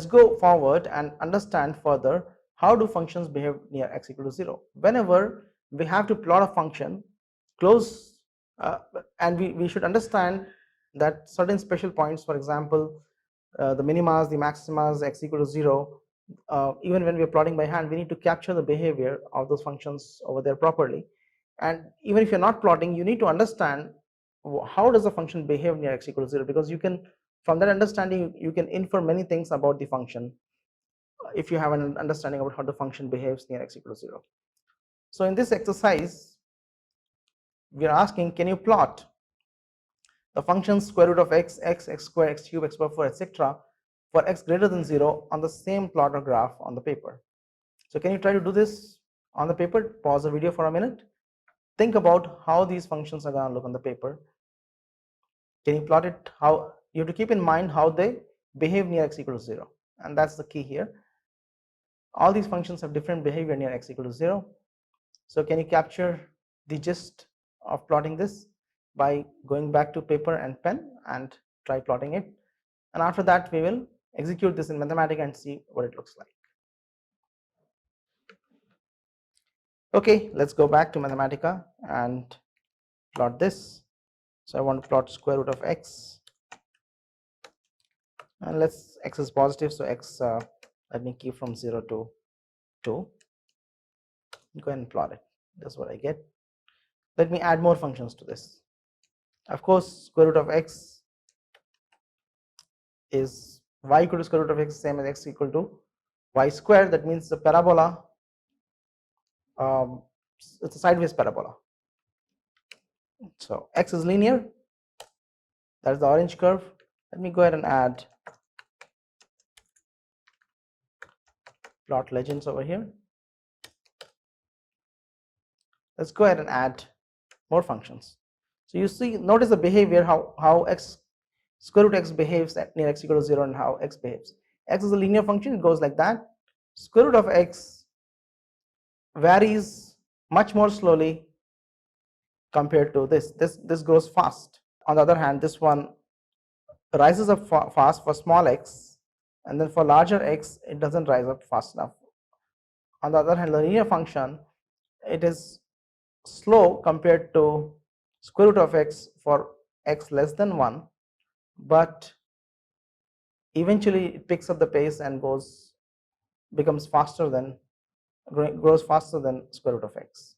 go forward and understand further how do functions behave near x equal to 0. Whenever we have to plot a function close, and we should understand that certain special points, for example, the minimas, the maximas, x equal to 0, even when we are plotting by hand, we need to capture the behavior of those functions over there properly. And even if you're not plotting, you need to understand how does the function behave near x equal to 0, because you can, from that understanding, you can infer many things about the function if you have an understanding about how the function behaves near x equal to 0. So in this exercise, we are asking, can you plot the function square root of x, x square, x cube, x power 4, etc. for x greater than 0 on the same plot or graph on the paper. So can you try to do this on the paper? Pause the video for a minute. Think about how these functions are going to look on the paper. Can you plot it? How you have to keep in mind how they behave near x equal to 0, and that's the key here. All these functions have different behavior near x equal to 0. So can you capture the gist of plotting this by going back to paper and pen and try plotting it? And after that, we will execute this in Mathematica and see what it looks like. Okay, let's go back to Mathematica and plot this. So I want to plot square root of x, and x is positive, so x, let me keep from 0 to 2. Go ahead and plot it. That's what I get. Let me add more functions to this. Of course, square root of x is y equal to square root of x, same as x equal to y squared. That means the parabola, it's a sideways parabola. So x is linear, that's the orange curve. Let me go ahead and add plot legends over here. Let's go ahead and add more functions. So you see, notice the behavior, how x square root x behaves at near x equal to 0 and how x behaves. X is a linear function, it goes like that. Square root of x varies much more slowly compared to this. This grows fast. On the other hand, this one rises up fast for small x, and then for larger x it doesn't rise up fast enough. On the other hand, the linear function, it is slow compared to square root of x for x less than 1, but eventually it picks up the pace and becomes faster than, grows faster than square root of x,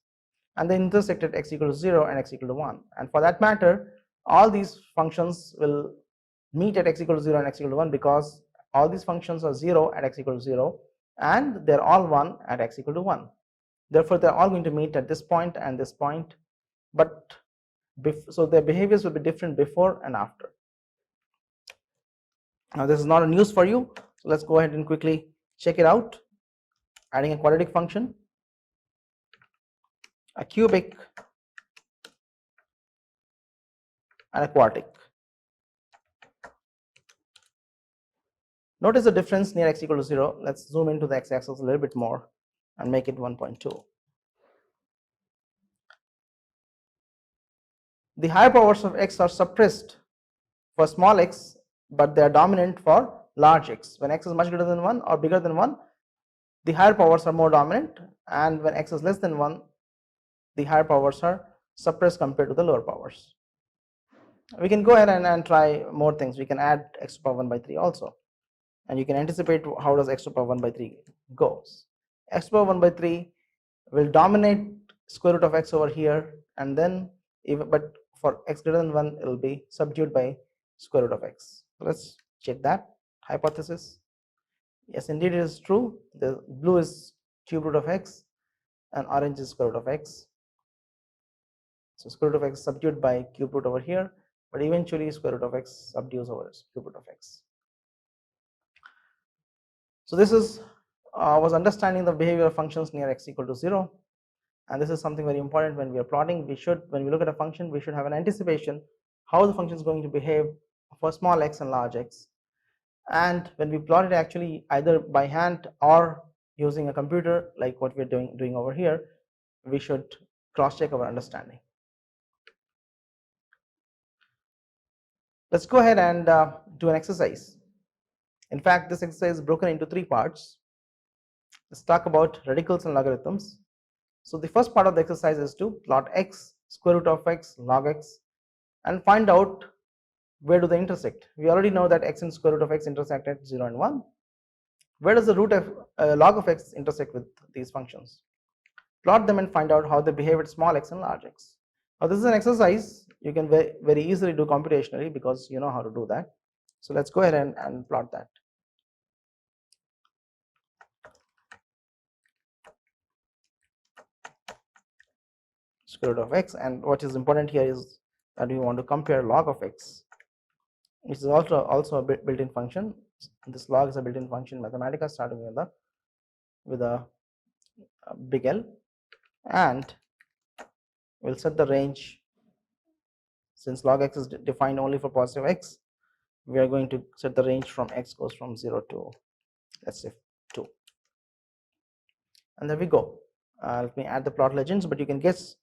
and they intersect at x equal to 0 and x equal to 1. And for that matter, all these functions will meet at x equal to 0 and x equal to 1, because all these functions are 0 at x equal to 0 and they're all 1 at x equal to 1. Therefore, they're all going to meet at this point and this point, but so their behaviors will be different before and after. Now this is not a news for you, so let's go ahead and quickly check it out. Adding a quadratic function, a cubic, and a quartic. Notice the difference near x equal to 0. Let's zoom into the x-axis a little bit more and make it 1.2. The higher powers of x are suppressed for small x, but they are dominant for large x. When x is much greater than 1 or bigger than 1, the higher powers are more dominant, and when x is less than 1, the higher powers are suppressed compared to the lower powers. We can go ahead and try more things. We can add x to the power 1 by 3 also, and you can anticipate how does x to the power 1 by 3 goes. X to the power 1 by 3 will dominate square root of x over here, and then but for x greater than 1 it will be subdued by square root of x. So let's check that hypothesis. Yes, indeed it is true. The blue is cube root of x and orange is square root of x. So square root of x is subdued by cube root over here, but eventually square root of x subdues over cube root of x. So this is was understanding the behavior of functions near x equal to 0, and this is something very important when we are plotting. When we look at a function, we should have an anticipation how the function is going to behave for small x and large x, and when we plot it actually either by hand or using a computer like what we're doing over here, we should cross check our understanding. Let's go ahead and do an exercise. In fact, this exercise is broken into 3 parts. Let's talk about radicals and logarithms. So the first part of the exercise is to plot x, square root of x, log x, and find out where do they intersect. We already know that x and square root of x intersect at 0 and 1. Where does the root of log of x intersect with these functions? Plot them and find out how they behave at small x and large x. Now this is an exercise you can very easily do computationally because you know how to do that. So let's go ahead and plot that. Square root of x, and what is important here is that we want to compare log of x, which is also a built-in function. This log is a built-in function in Mathematica starting with a big L, and we'll set the range. Since log x is defined only for positive x, we are going to set the range from x goes from 0 to, let's say, 2, and there we go. Let me add the plot legends, but you can guess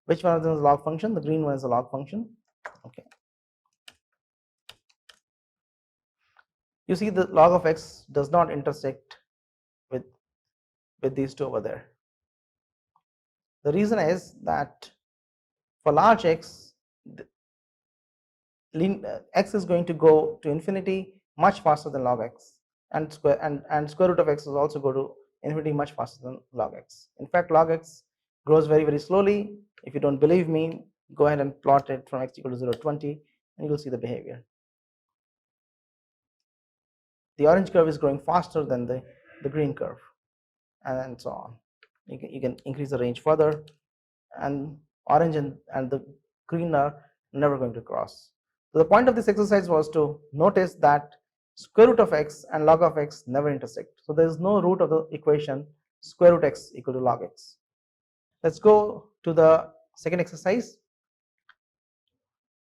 which one of them is a log function. The green one is a log function. Okay, you see the log of x does not intersect with these two over there. The reason is that for large x, x is going to go to infinity much faster than log x, and square root of x is also go to infinity much faster than log x. In fact, log x grows very slowly. If you don't believe me, go ahead and plot it from x equal to 0 to 20, and you will see the behavior. The orange curve is growing faster than the green curve, and so on. You can increase the range further, and orange and the green are never going to cross. So the point of this exercise was to notice that square root of x and log of x never intersect. So there is no root of the equation square root x equal to log x. Let's go to the second exercise.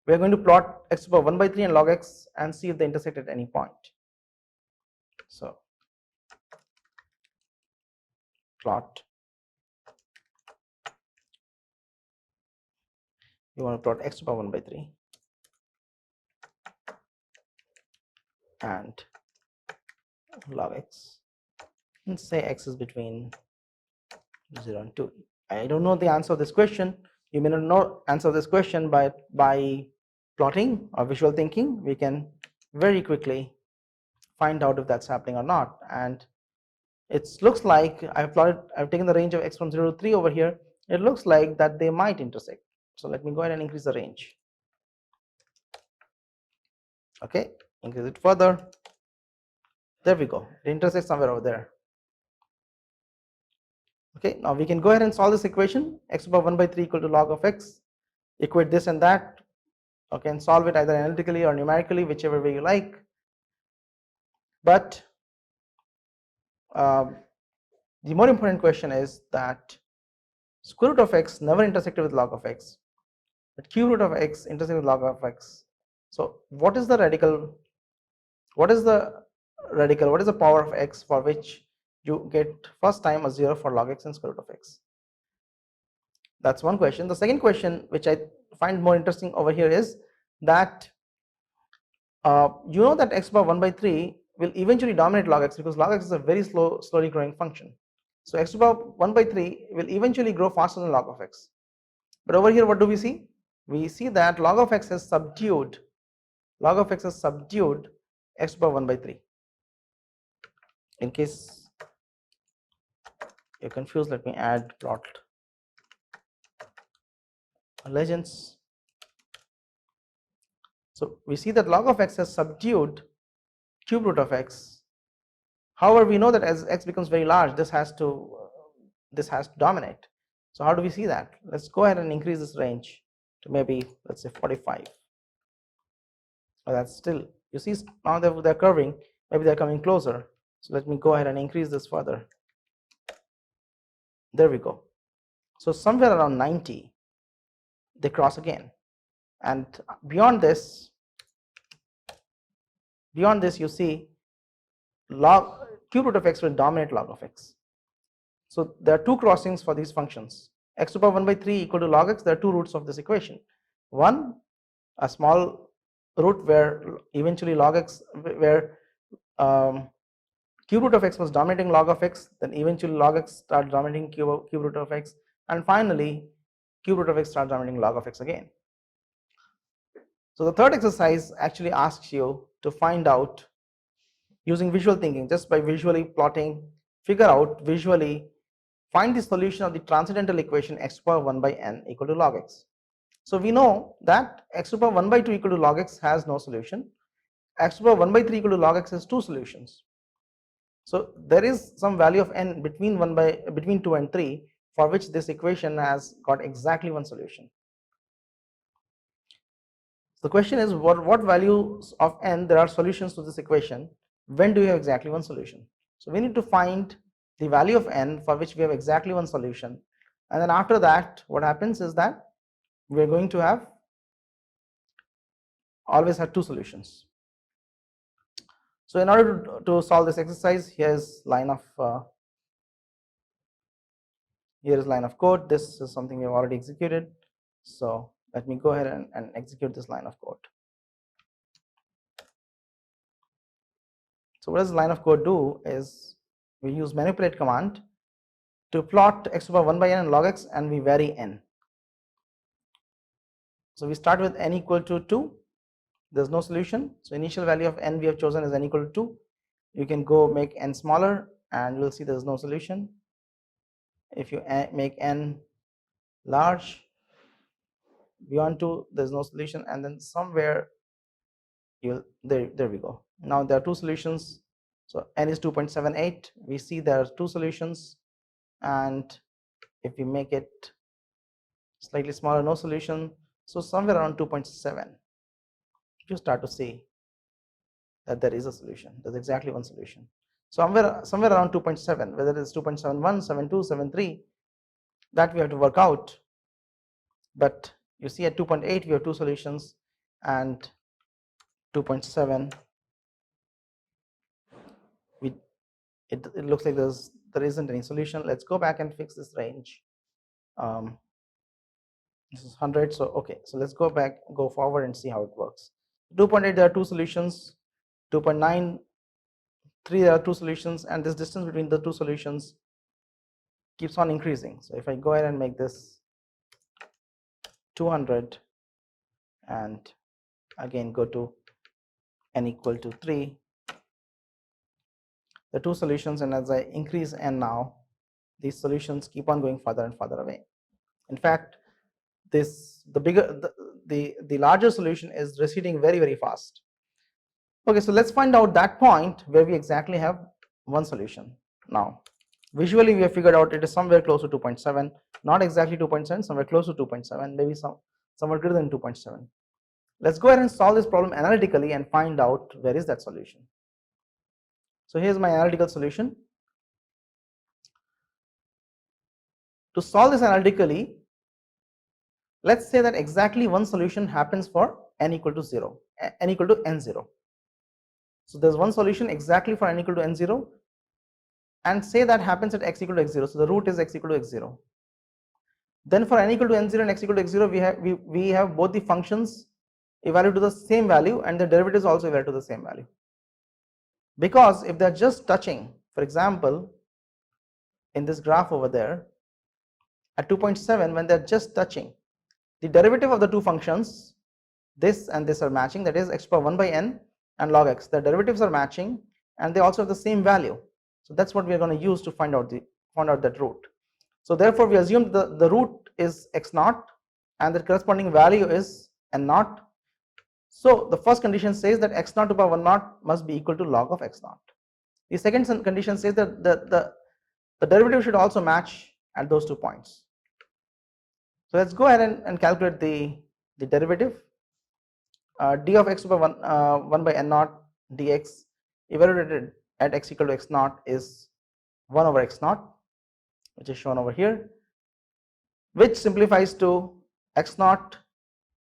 We are going to plot x to the power 1/3 and log x and see if they intersect at any point. So plot. You want to plot x to the power 1/3 and log x, and say x is between 0 and 2. I don't know the answer of this question. You may not know answer this question, but by plotting or visual thinking, we can very quickly find out if that's happening or not. And it looks like I've taken the range of x from 0 to 3 over here. It looks like that they might intersect. So let me go ahead and increase the range. Okay, increase it further. There we go. It intersects somewhere over there. Okay, now we can go ahead and solve this equation. X to the power 1/3 equal to log of x. Equate this and that. Okay, and solve it either analytically or numerically, whichever way you like. But the more important question is that square root of x never intersected with log of x, but cube root of x intersected with log of x. So what is the radical? What is the radical? What is the power of x for which you get first time a 0 for log x and square root of x? That's one question. The second question, which I find more interesting over here, is that you know that x to the power 1/3 will eventually dominate log x because log x is a very slowly growing function. So x to the power 1/3 will eventually grow faster than log of x. But over here, what do we see? We see that log of x has subdued. Log of x has subdued x to the power 1/3. In case you're confused, let me add plot legends. So we see that log of x has subdued cube root of x. However, we know that as x becomes very large, this has to dominate. So how do we see that? Let's go ahead and increase this range to maybe, let's say, 45. But that's still, you see, now they're curving, maybe they're coming closer. So let me go ahead and increase this further. There we go. So somewhere around 90, they cross again, and beyond this you see cube root of x will dominate log of x. So there are two crossings for these functions. X to the power 1/3 equal to log x. There are two roots of this equation. One, a small root where eventually log x, where cube root of x was dominating log of x, then eventually log x starts dominating cube root of x, and finally cube root of x starts dominating log of x again. So the third exercise actually asks you to find out, using visual thinking, just by visually plotting, figure out visually, find the solution of the transcendental equation x to the power 1 by n equal to log x. So we know that x to the power 1 by 2 equal to log x has no solution. X to the power 1 by 3 equal to log x has two solutions. So there is some value of n between 2 and 3 for which this equation has got exactly one solution. So the question is, what values of n there are solutions to this equation? When do you have exactly one solution? So we need to find the value of n for which we have exactly one solution, and then after that what happens is that we are going to have always have two solutions. So in order to solve this exercise, here is line of code. This is something we have already executed, so let me go ahead and execute this line of code. So what does the line of code do is we use manipulate command to plot x to the power 1 by n and log x, and we vary n. So we start with n equal to 2. There's no solution, so initial value of n we have chosen is n equal to 2. You can go make n smaller and you'll see there's no solution. If you make n large beyond 2, there's no solution, and then somewhere there we go. Now there are two solutions. So n is 2.78. We see there are two solutions, and if we make it slightly smaller, no solution. So somewhere around 2.7, you start to see that there is a solution. There's exactly one solution. So somewhere around 2.7, whether it's 2.71, 72, 73, that we have to work out. But you see at 2.8 we have two solutions, and 2.7 it looks like there isn't any solution. Let's go back and fix this range. This is 100, so okay, so let's go forward and see how it works. 2.8 there are two solutions, 2.9, 3 there are two solutions, and this distance between the two solutions keeps on increasing. So if I go ahead and make this 200 and again go to n equal to 3, the two solutions, and as I increase n now, these solutions keep on going further and further away. In fact, the larger solution is receding very, very fast. Okay, so let's find out that point where we exactly have one solution. Now visually we have figured out it is somewhere close to 2.7, not exactly 2.7, somewhere close to 2.7, maybe somewhere greater than 2.7. Let's go ahead and solve this problem analytically and find out where is that solution. So here's my analytical solution. To solve this analytically, let's say that exactly one solution happens for n equal to 0, n equal to n0. So there's one solution exactly for n equal to n0, and say that happens at x equal to x0. So the root is x equal to x0. Then for n equal to n0 and x equal to x0, we have both the functions evaluated to the same value and the derivatives also evaluated to the same value. Because if they're just touching, for example, in this graph over there, at 2.7, when they're just touching, the derivative of the two functions, this and this are matching, that is x to the power 1 by n and log x. The derivatives are matching and they also have the same value. So that's what we are going to use to find out that root. So therefore we assume the root is x0 and the corresponding value is n0. So the first condition says that x0 to the power 1 must be equal to log of x0. The second condition says that the derivative should also match at those 2 points. So let's go ahead and calculate the derivative. D of x to the power 1 by n0 dx evaluated at x equal to x0 is 1 over x0, which is shown over here, which simplifies to x0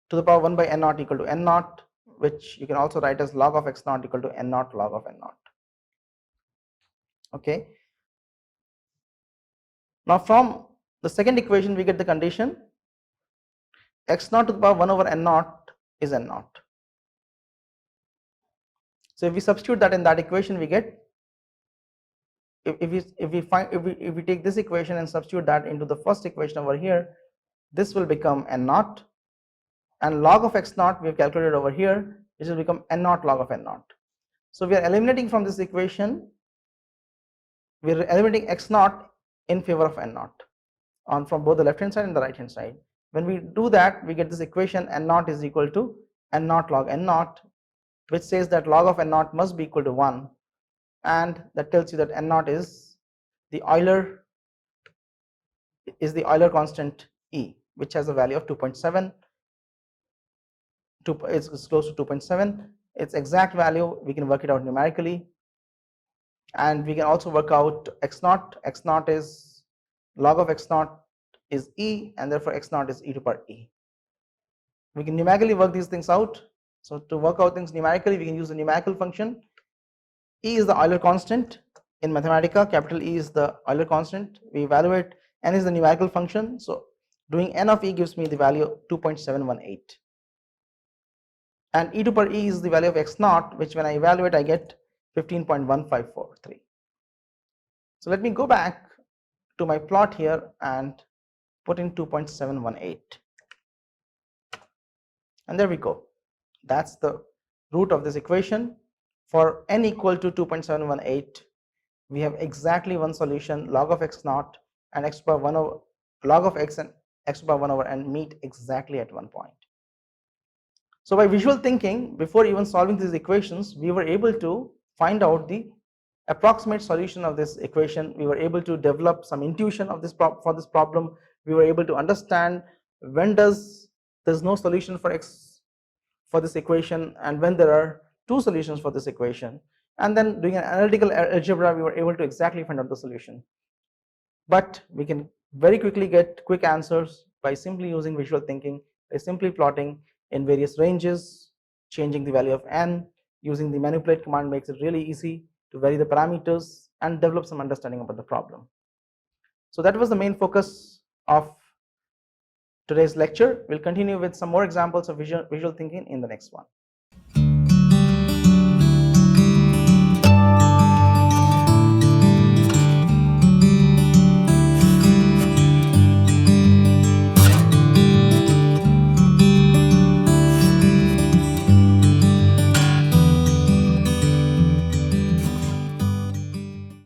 to the power 1 by n0 equal to n0, which you can also write as log of x0 equal to n0 log of n0. Okay. Now from the second equation we get the condition x0 to the power 1 over n0 is n0. So if we substitute that in that equation, we get, if we take this equation and substitute that into the first equation over here, this will become n naught, and log of x naught we have calculated over here, which will become n naught log of n naught. So we are eliminating from this equation, we are eliminating x naught in favor of n naught on from both the left hand side and the right hand side. When we do that, we get this equation n naught is equal to n naught log n naught, which says that log of n naught must be equal to 1, and that tells you that n naught is the Euler constant E, which has a value of 2.7. It's close to 2.7. Its exact value we can work it out numerically, and we can also work out x naught. X naught is log of x naught is E, and therefore x naught is e to the power e. We can numerically work these things out. So to work out things numerically, we can use the numerical function. E is the Euler constant in Mathematica. Capital E is the Euler constant. We evaluate n is the numerical function. So doing n of E gives me the value 2.718. And e to the power e is the value of x naught, which when I evaluate I get 15.1543. So let me go back to my plot here and put in 2.718, and there we go. That's the root of this equation. For n equal to 2.718, we have exactly one solution. Log of x naught and x power 1 over log of x and x power 1 over n meet exactly at one point. So by visual thinking, before even solving these equations, we were able to find out the approximate solution of this equation. We were able to develop some intuition of this for this problem. We were able to understand when there's no solution for x for this equation, and when there are two solutions for this equation. And then doing an analytical algebra, we were able to exactly find out the solution. But we can very quickly get quick answers by simply using visual thinking, by simply plotting in various ranges, changing the value of n. Using the manipulate command makes it really easy to vary the parameters and develop some understanding about the problem. So that was the main focus of today's lecture. We'll continue with some more examples of visual thinking in the next one.